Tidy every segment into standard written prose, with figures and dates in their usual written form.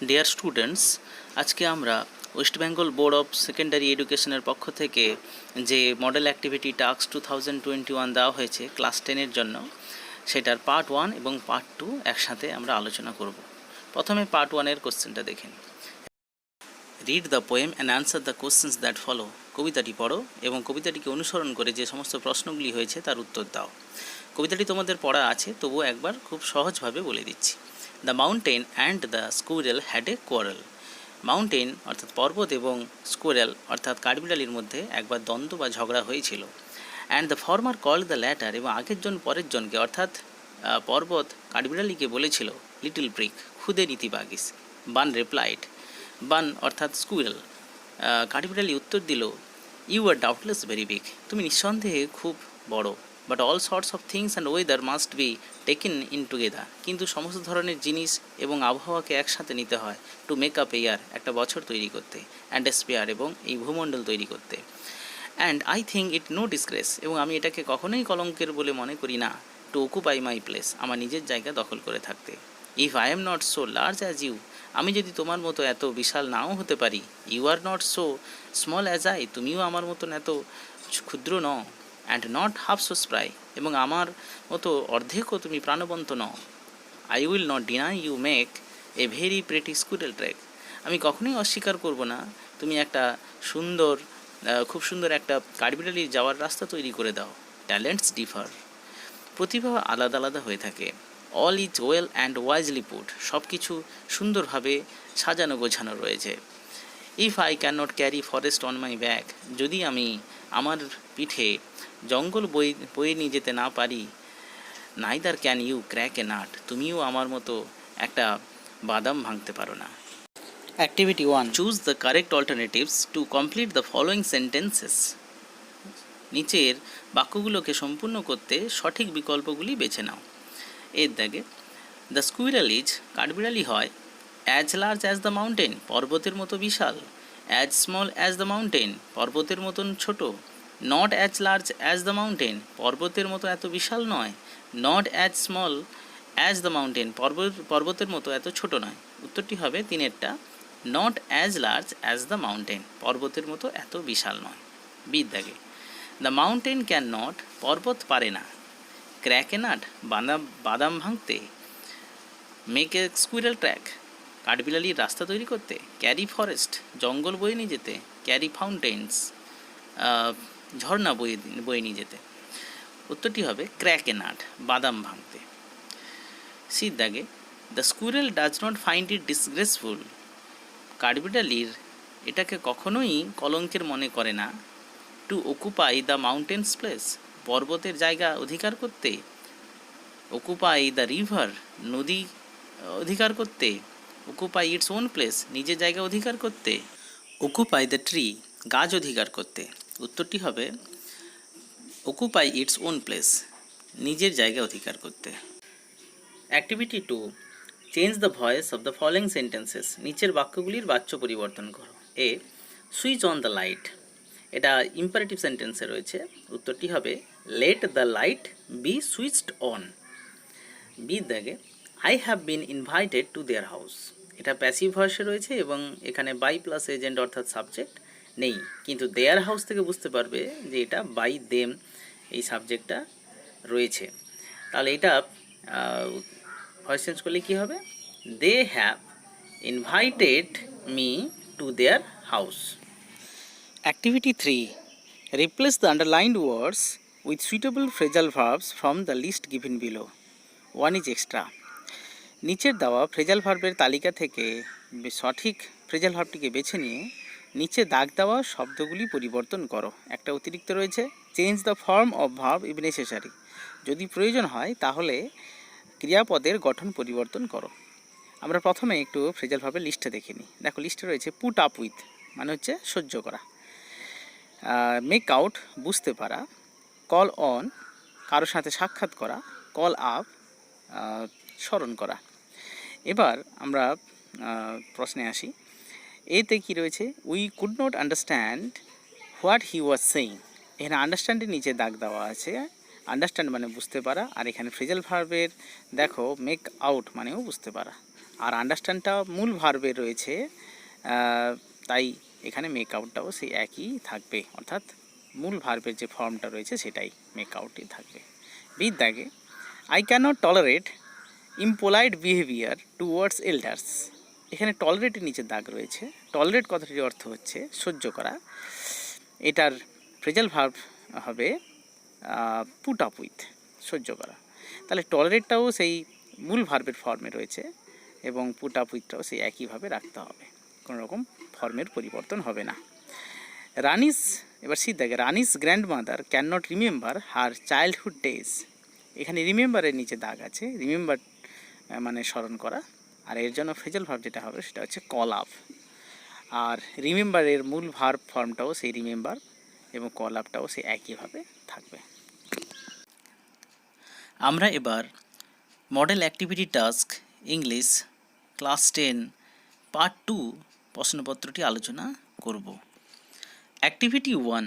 Dear students, আজকে আমরা West Bengal board of secondary এডুকেশনের পক্ষ থেকে যে মডেল অ্যাক্টিভিটি টাস্ক 2021 দেওয়া হয়েছে ক্লাস 10-এর জন্য, সেটার পার্ট 1 এবং পার্ট 2 একসাথে আমরা আলোচনা করব। প্রথমে পার্ট 1-এর কোশ্চেনটা দেখেন। Read the poem and answer the questions that follow. কবিতাটি পড়ো এবং কবিতাটিকে অনুসরণ করে যে সমস্ত প্রশ্নগুলি হয়েছে তার উত্তর দাও। কবিতাটি তোমাদের পড়া আছে, তবুও একবার খুব সহজভাবে বলে দিচ্ছি। The mountain and the squirrel had a quarrel. Mountain অর্থাৎ পর্বত এবং স্কুইরেল অর্থাৎ কাঠবিড়ালির মধ্যে একবার দ্বন্দ্ব বা ঝগড়া হয়েছিল। And the former called the latter, এবং আগের জন পরের জনকে অর্থাৎ পর্বত কাঠবিড়ালিকে বলেছিল লিটল ব্রিক, খুদে নীতিবাগিস। বান রিপ্লাইড, বান অর্থাৎ স্কুইরেল, কাঠবিড়ালি উত্তর দিল, you are doubtless very big, তুমি নিঃসন্দেহে খুব বড়। But all sorts of things and weather must be taken in together, কিন্তু সমস্ত ধরনের জিনিস এবং আবহাওয়াকে একসাথে নিতে হয় টু মেক আপ ইয়ার, একটা বছর তৈরি করতে, অ্যান্ড এ স্পেয়ার, এবং এই ভূমণ্ডল তৈরি করতে। And I think it no disgrace, এবং আমি এটাকে কখনোই কলঙ্কের বলে মনে করি না, টু অকুপাই মাই প্লেস, আমার নিজের জায়গা দখল করে থাকতে। If I am not so large as you, আমি যদি তোমার মতো এত বিশাল নাও হতে পারি, you are not so small as I, তুমিও আমার মতন এত ক্ষুদ্র নও। And not half so spry, এবং আমার মতো অর্ধেকও তুমি প্রাণবন্ত নও। I will not deny you make a very pretty squirrel track, আমি কখনোই অস্বীকার করব না তুমি একটা সুন্দর খুব সুন্দর একটা কাঠবিড়ালির যাওয়ার রাস্তা তৈরি করে দাও। ট্যালেন্টস ডিফার, প্রতিভা আলাদা আলাদা হয়ে থাকে। All is well and wisely put, সব কিছু সুন্দরভাবে সাজানো গোছানো রয়েছে। If I can not carry forest on my back, যদি আমি আমার পিঠে জঙ্গল বয়ে নিয়ে যেতে না পারি, neither can you crack a nut, তুমিও আমার মতো একটা বাদাম ভাঙতে পারো না। Activity 1, choose the correct alternatives to complete the following sentences. নিচের বাক্যগুলোকে সম্পূর্ণ করতে সঠিক বিকল্পগুলি বেছে নাও। এর দাগে, দ্য স্কুইরাল ইজ, কাঠবিড়ালি হয়, as large as the mountain, পর্বতের মতো বিশাল, as small as the mountain, পর্বতের মতন ছোট, not as large as the mountain, পর্বতের মতো এত বিশাল নয়, not as small as the mountain, পর্বতের মতো এত ছোট নয়। উত্তরটি হবে তিনেরটা, not as large as the mountain, পর্বতের মতো এত বিশাল নয়। বির দাগে, দ্য মাউন্টেন ক্যান নট, পর্বত পারে না, ক্র্যাক এ নাট, বাদাম ভাঙতে, মেক এ স্কুইরাল ট্র্যাক, কাঠবিড়ালির রাস্তা তৈরি করতে, ক্যারি ফরেস্ট, জঙ্গল বয়ে নিয়ে যেতে, ক্যারি ফাউন্টেন্স, ঝর্ণা বয়ে নিয়ে যেতে। উত্তরটি হবে ক্র্যাক এ নাট, বাদাম ভাঙতে। সির দাগে, the squirrel does not find it disgraceful, কাঠবিড়ালির এটাকে কখনোই কলঙ্কের মনে করে না, to occupy the mountain's place, পর্বতের জায়গা অধিকার করতে, অকুপাই দ্য রিভার, নদী অধিকার করতে, অকুপাই ইটস ওন প্লেস, নিজের জায়গা অধিকার করতে, অকুপাই দ্য ট্রি, গাছ অধিকার করতে। উত্তরটি হবে অকুপাই ইটস ওন প্লেস, নিজের জায়গা অধিকার করতে। Activity 2, change the voice of the following sentences, নিচের বাক্যগুলির বাচ্য পরিবর্তন করো। A, switch on the light, এটা ইম্পারেটিভ সেন্টেন্সে রয়েছে, উত্তরটি হবে let the light be switched on. B দাগে, I have been invited to their house, এটা প্যাসিভ ভয়েসে রয়েছে এবং এখানে বাই প্লাস এজেন্ট অর্থাৎ সাবজেক্ট নেই, কিন্তু দেয়ার হাউস থেকে বুঝতে পারবে যে এটা বাই দেম এই সাবজেক্টটা রয়েছে। তাহলে এটা ভয়েস চেঞ্জ করলে কী হবে, they have invited me to their house. Activity 3, replace the underlined words with suitable phrasal verbs from the list given below. 1 is extra. নিচের দেওয়া ফ্রেজাল ভার্বের তালিকা থেকে সঠিক ফ্রেজাল ভার্বটিকে বেছে নিয়ে নিচে দাগ দেওয়া শব্দগুলি পরিবর্তন করো। একটা অতিরিক্ত রয়েছে, change the form of verb if necessary, যদি প্রয়োজন হয় তাহলে ক্রিয়াপদের গঠন পরিবর্তন করো। আমরা প্রথমে একটু ফ্রেজাল ভার্বের লিস্টে দেখে নিই। দেখো লিস্টে রয়েছে পুট আপ উইথ, মানে হচ্ছে সহ্য করা, মেক আউট বুঝতে পারা, কল অন কারোর সাথে সাক্ষাৎ করা, কল আপ স্মরণ করা। এবার আমরা প্রশ্নে আসি। এতে কি রয়েছে, we could not understand what he was saying, এখানে আন্ডারস্ট্যান্ডের নিচে দাগ দেওয়া আছে, আন্ডারস্ট্যান্ড মানে বুঝতে পারা, আর এখানে ফ্রেজাল ভার্বের দেখো মেক আউট মানেও বুঝতে পারা। আর আন্ডারস্ট্যান্ডটা মূল ভার্বে রয়েছে, তাই এখানে মেক আউটটাও সেই একই থাকবে, অর্থাৎ মূল ভার্বের যে ফর্মটা রয়েছে সেটাই মেক আউটই থাকবে। বির দাগে I cannot tolerate impolite behaviour towards elders. এখানে টলারেটের নিচে দাগ রয়েছে। টলারেট কথাটির অর্থ হচ্ছে সহ্য করা, এটার ফ্রেজাল ভার্ব হবে পুট আপ উইথ, সহ্য করা। তাহলে টলারেটটাও সেই মূল ভার্বের ফর্মে রয়েছে এবং পুট আপ উইথটাও সেই একইভাবে রাখতে হবে, কোনো রকম ফর্মের পরিবর্তন হবে না। রানিস, এবার সি দেখে Rani's grandmother can not remember her childhood days. এখানে রিমেম্বারের নিচে দাগ আছে, রিমেম্বার মানে স্মরণ করা, আর এর জন্য ফ্রেজাল ভার্ব যেটা হবে সেটা হচ্ছে কল আপ। আর রিমেম্বারের মূল ভার্ব ফর্মটাও সেই রিমেম্বার এবং কল আপটাও সেই একইভাবে থাকবে। আমরা এবার model activity task English class 10 part 2 প্রশ্নপত্রটি আলোচনা করব। Activity 1,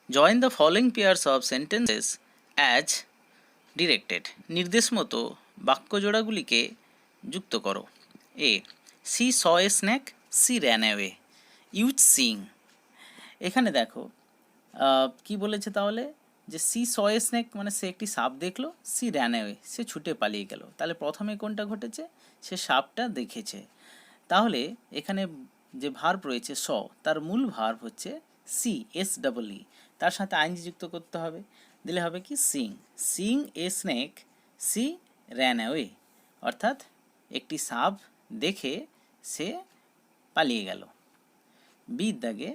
join the following pairs of sentences as directed. নির্দেশ মতো বাক্য জোড়াগুলিকে যুক্ত করো। A, she saw a snack, she ran away. Use seeing. এখানে দেখো কি বলেছে তাহলে, যে সি স এ স্ন্যাক মানে সে একটি সাপ দেখলো, সি র্যান অ্যাওয়ে সে ছুটে পালিয়ে গেল। তাহলে প্রথমে কোনটা ঘটেছে, সে সাপটা দেখেছে। তাহলে এখানে যে ভার্ব রয়েছে স, তার মূল ভার্ব হচ্ছে সি, এস ডাবল ই, তার সাথে আইনজি যুক্ত করতে হবে, দিলে হবে কি seeing. Seeing a snake, she ran away, অর্থাৎ একটি সাপ দেখে সে পালিয়ে গেল। বির দাগে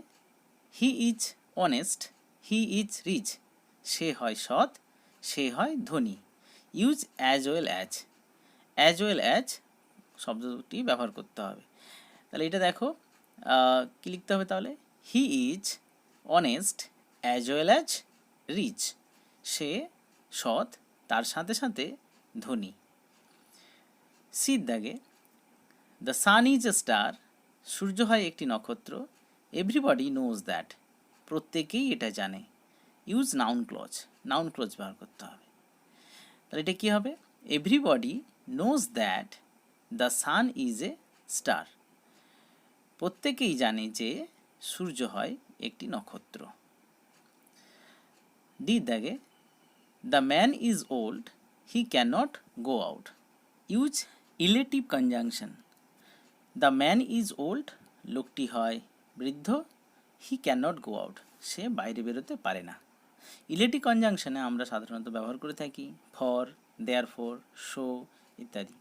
he is honest, he is rich. সে হয় সৎ, সে হয় ধনী। Use as well as, as well as শব্দটি ব্যবহার করতে হবে। তাহলে এটা দেখো কী লিখতে হবে তাহলে, he is honest as well as rich. সে সৎ, তার সাথে সাথে ধনী। সির দাগে the sun is a star, সূর্য হয় একটি নক্ষত্র। এভরিবডি নোজ দ্যাট, প্রত্যেকেই এটা জানে। Use noun clause, noun clause ব্যবহার করতে হবে। তাহলে এটা কী হবে, everybody knows that the sun is a star, প্রত্যেকেই জানে যে সূর্য হয় একটি নক্ষত্র। ডি দাগে the man is old, he can not go out. Use illative conjunction. The man is old, লোকটি হয় বৃদ্ধ, he can not go out, সে বাইরে বেরোতে পারে না। ইলেটিভ কনজাংশনে আমরা সাধারণত ব্যবহার করে থাকি ফর, দেয়ারফর, সো ইত্যাদি।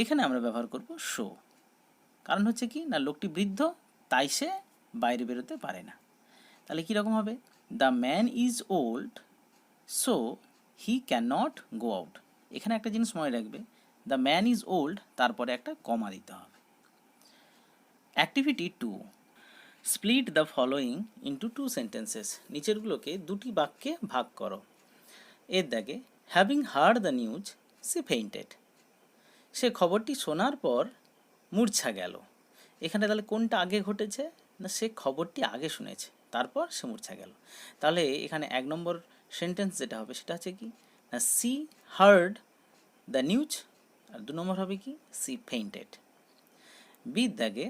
এখানে আমরা ব্যবহার করব সো, কারণ হচ্ছে কি না, লোকটি বৃদ্ধ তাই সে বাইরে বেরোতে পারে না। তাহলে কীরকম হবে, the man is old so he can not go out. এখানে একটা জিনিস মনে রাখবে, দ্য ম্যান ইজ ওল্ড তারপরে একটা কমা দিতে হবে। Activity 2, split the following into 2 sentences. নিচেরগুলোকে দুটি বাক্যে ভাগ করো। এর দাগে having heard the news she fainted. সে খবরটি শোনার পর মূর্ছা গেল। এখানে তাহলে কোনটা আগে ঘটেছে না, সে খবরটি আগে শুনেছে তারপর সে মূর্ছা গেল। তাহলে এখানে 1 নম্বর সেন্টেন্স যেটা হবে সেটা হচ্ছে কি না, সি হার্ড দ্য নিউজ, আর 2 নম্বর হবে কি সি ফেইন্টেড। বির দাগে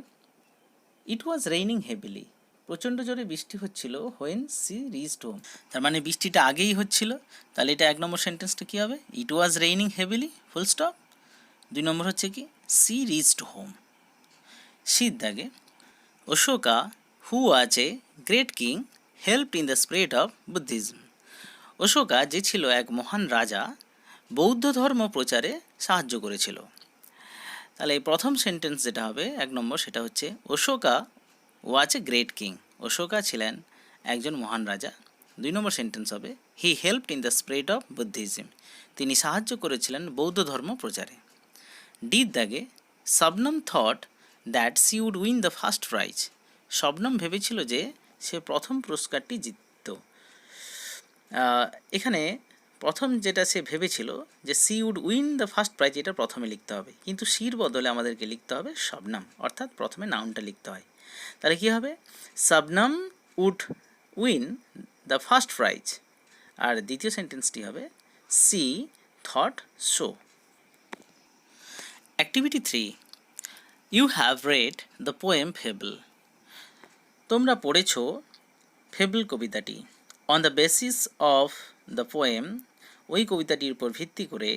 ইট ওয়াজ রেইনিং হেভিলি, প্রচণ্ড জোরে বৃষ্টি হচ্ছিল হোয়েন সি রিচড হোম। তার মানে বৃষ্টিটা আগেই হচ্ছিল, তাহলে এটা 1 নম্বর সেন্টেন্সটা কী হবে, it was raining heavily full stop. 2 number হচ্ছে কি সি রিচড হোম। সির দাগে Ashoka who was a great king helped in the spread of Buddhism. Ashoka যে ছিল এক মহান রাজা, বৌদ্ধ ধর্ম প্রচারে সাহায্য করেছিল। তাহলে এই প্রথম সেন্টেন্স যেটা হবে 1 নম্বর সেটা হচ্ছে Ashoka was a great king, Ashoka ছিলেন একজন মহান রাজা। 2 নম্বর সেন্টেন্স হবে he helped in the spread of Buddhism, তিনি সাহায্য করেছিলেন বৌদ্ধ ধর্ম প্রচারে। ডির দাগে Shabnam thought that she would win the first prize. Shabnam ভেবেছিল যে সে প্রথম পুরস্কারটি জিতত। এখানে প্রথম যেটা সে ভেবেছিল যে she would win the first prize, এটা প্রথমে লিখতে হবে, কিন্তু সির বদলে আমাদেরকে লিখতে হবে শবনম, অর্থাৎ প্রথমে নাউনটা লিখতে হয়। তাহলে কী হবে, Shabnam would win the first prize, আর দ্বিতীয় সেন্টেন্সটি হবে she thought so. Activity 3, You have read the poem Fable. তোমরা পড়েছো ফেবল কবিতাটি। On the basis of the poem, ওই কবিতাটির উপর ভিত্তি করে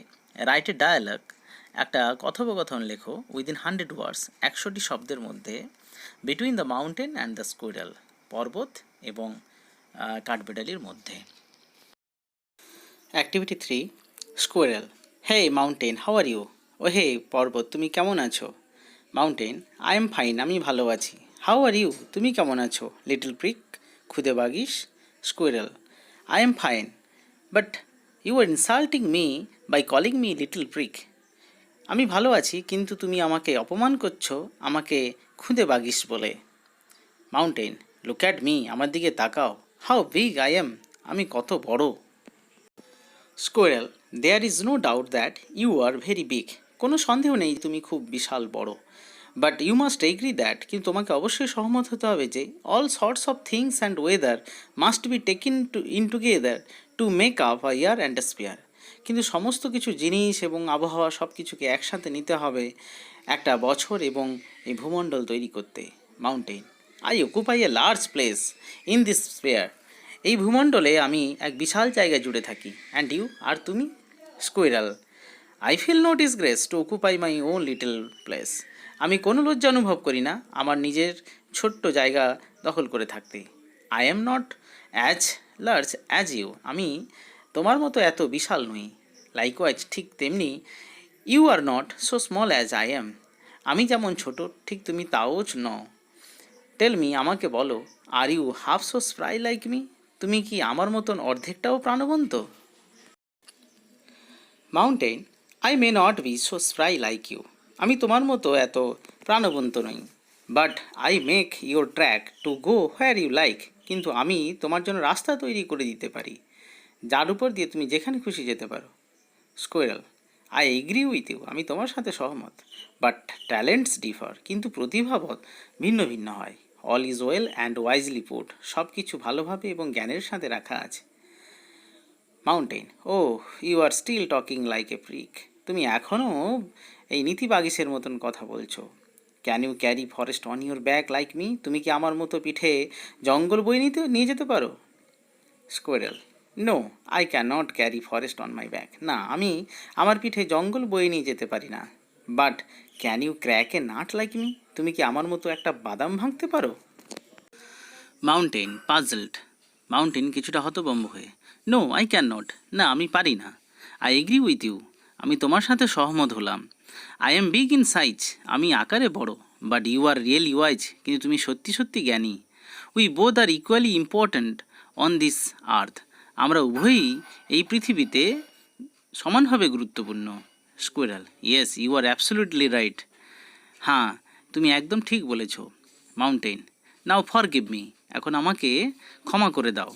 রাইট এ ডায়ালগ, একটা কথোপকথন লেখো উইদিন 100 ওয়ার্ডস, 100টি শব্দের মধ্যে, between the mountain and the squirrel, পর্বত এবং কাঠবিড়ালির মধ্যে। Activity 3, squirrel. Hey mountain, how are you? ও হে পর্বত, তুমি কেমন আছো? মাউন্টেন, আই এম ফাইন, আমি ভালো আছি। হাউ আর ইউ, তুমি কেমন আছো? লিটল প্রিক, খুদে বাগিস। Squirrel, I am fine, but you are insulting me by calling me little prick. আমি ভালো আছি, কিন্তু তুমি আমাকে অপমান করছো আমাকে খুদে বাগিস বলে। মাউন্টেন, লুক অ্যাট মি, আমার দিকে তাকাও। হাউ বিগ আই এম, আমি কত বড়। Squirrel, there is no doubt that you are very big. কোনো সন্দেহ নেই তুমি খুব বিশাল বড়। But you must agree that, কিন্তু তোমাকে অবশ্যই সহমত হতে হবে যে all sorts of things and weather must be taken in together to make up a year and a sphere. কিন্তু সমস্ত কিছু জিনিস এবং আবহাওয়া সব কিছুকে একসাথে নিতে হবে একটা বছর এবং এই ভূমণ্ডল তৈরি করতে। Mountain, I occupy a large place in this spear. এই ভূমণ্ডলে আমি এক বিশাল জায়গায় জুড়ে থাকি। অ্যান্ড ইউ, আর তুমি? Squirrel, I feel no disgrace to occupy my own little place. আমি কোনো লজ্জা অনুভব করি না আমার নিজের ছোট্ট জায়গা দখল করে থাকতে। I am not as large as you, আমি তোমার মতো এত বিশাল নই। লাইকওয়াইজ, ঠিক তেমনি, you are not so small as I am, আমি যেমন ছোট ঠিক তুমি তাও নও। টেল মি, আমাকে বলো, are you half so spry like me, তুমি কি আমার মতন অর্ধেকটাও প্রাণবন্ত? Mountain, I may not be so spry like you, আমি তোমার মতো এত প্রাণবন্ত নই। But I make your track to go where you like, কিন্তু আমি তোমার জন্য রাস্তা তৈরি করে দিতে পারি যার উপর দিয়ে তুমি যেখানে খুশি যেতে পারো। Squirrel, I agree with you, আমি তোমার সাথে সহমত। বাট ট্যালেন্টস ডিফার, কিন্তু প্রতিভাবত ভিন্ন ভিন্ন হয়। All is well and wisely put, সব কিছু ভালোভাবে এবং জ্ঞানের সাথে রাখা আছে। Mountain, oh you are still talking like a prig, তুমি এখনও এই নীতি বাগিসের মতন কথা বলছো। Can you carry forest on your back like me, তুমি কি আমার মতো পিঠে জঙ্গল বই নিয়ে যেতে পারো? Squirrel, no, I can not carry forest on my back, না, আমি আমার পিঠে জঙ্গল বয়ে নিয়ে যেতে পারি না। But can you crack a nut like me, তুমি কি আমার মতো একটা বাদাম ভাঙতে পারো? Mountain, puzzled. মাউন্টেন কিছুটা হতভম্ব হয়ে, নো, আই ক্যান নট, না, আমি পারি না। আই এগ্রি উইথ ইউ, আমি তোমার সাথে সহমত হলাম। I am big in size, আমি আকারে বড়। But you are really wise, কিন্তু তুমি সত্যি সত্যি জ্ঞানী। We both are equally important on this earth, আমরা উভয়ই এই পৃথিবীতে সমানভাবে গুরুত্বপূর্ণ। Squirrel, yes, you are absolutely right, হ্যাঁ, তুমি একদম ঠিক বলেছ। মাউন্টেন, নাও ফরগিভ মি, এখন আমাকে ক্ষমা করে দাও।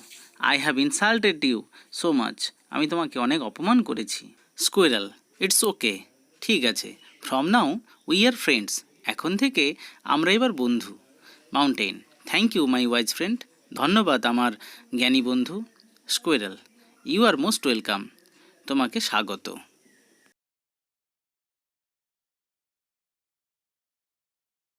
I have insulted you so much, আমি তোমাকে অনেক অপমান করেছি। স্কুইরাল, ইটস ওকে, ঠিক আছে। From now we are friends, এখন থেকে আমরা এবার বন্ধু। Mountain, thank you my wise friend, ধন্যবাদ আমার জ্ঞানী বন্ধু। Squirrel, you are most welcome, তোমাকে স্বাগত।